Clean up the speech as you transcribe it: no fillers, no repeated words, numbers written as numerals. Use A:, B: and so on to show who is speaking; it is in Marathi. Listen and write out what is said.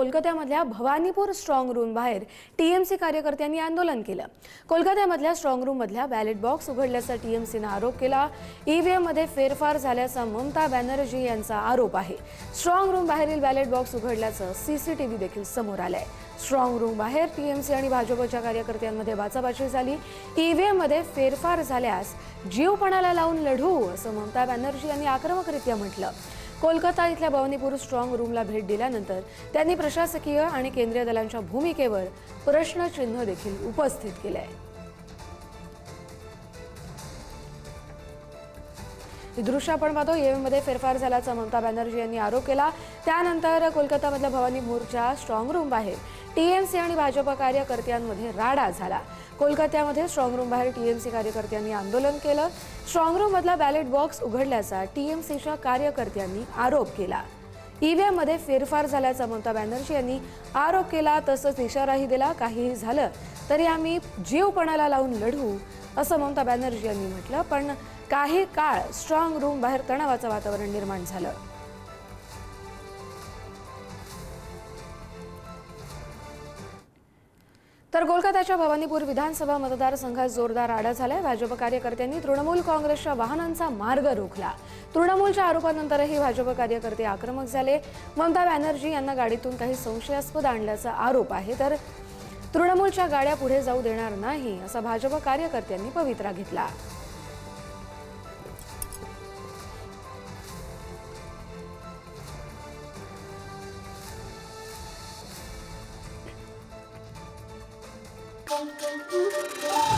A: कोलकात्यामधल्या भवानीपूर स्ट्रॉंग रूम बाहेर टीएमसी कार्यकर्त्यांनी आंदोलन केलं। कोलकात्यामधल्या स्ट्रॉंग रूम मधल्या बॅलेट बॉक्स उघडल्याचा टीएमसीने आरोप केला। ईव्हीएम मध्ये फेरफार झाल्याचा ममता बॅनर्जी यांचा आरोप आहे। स्ट्रॉंग रूम बाहेरील बॅलेट बॉक्स उघडल्याचं सीसीटीव्ही देखील समोर आलंय। स्ट्रॉंग रूम बाहेर टीएमसी आणि भाजपच्या कार्यकर्त्यांमध्ये बाचाबाची झाली। ईव्हीएम मध्ये फेरफार झाल्यास जीवपणाला लावून लढू असं ममता बॅनर्जी यांनी आक्रमकरित्या म्हटलं। कोलकाता इथल्या भवानीपूर स्ट्रॉंग रूमला भेट दिल्यानंतर त्यांनी प्रशासकीय आणि केंद्रीय दलांच्या भूमिकेवर प्रश्नचिन्ह देखील उपस्थित केले आहे। दृश्य आपण पाहतो। ईव्हीएम मध्ये फेरफार झाल्याचा ममता बॅनर्जी यांनी आरोप केला। त्यानंतर कोलकातामधल्या भवानीपूरच्या स्ट्रॉंग रूम बाहेर टीएमसी आणि भाजप कार्यकर्त्यांमध्ये राडा झाला। कोलकात्यामध्ये स्ट्रॉंग रूम बाहेर टीएमसी कार्यकर्त्यांनी आंदोलन केलं। स्ट्रॉंग रूम मधला बॅलेट बॉक्स उघडल्याचा टीएमसीच्या कार्यकर्त्यांनी आरोप केला। ईव्हीएम मध्ये फेरफार झाल्याचा ममता बॅनर्जी यांनी आरोप केला। तसंच इशाराही दिला, काहीही झालं तरी आम्ही जीवपणाला लावून लढू असं ममता बॅनर्जी यांनी म्हटलं। पण काही काळ स्ट्रॉंग रूम बाहेर तणावाचं वातावरण निर्माण झालं। तर कोलकाताच्या भवानीपूर विधानसभा मतदारसंघात जोरदार राडा झालाय। भाजप कार्यकर्त्यांनी तृणमूल काँग्रेसच्या वाहनांचा मार्ग रोखला। तृणमूलच्या आरोपानंतरही भाजप कार्यकर्ते आक्रमक झाले। ममता बॅनर्जी यांना गाडीतून काही संशयास्पद आणल्याचा आरोप आहे। तर तृणमूलच्या गाड्या पुढे जाऊ देणार नाही असा भाजप कार्यकर्त्यांनी पवित्रा घेतला।
B: Thank you.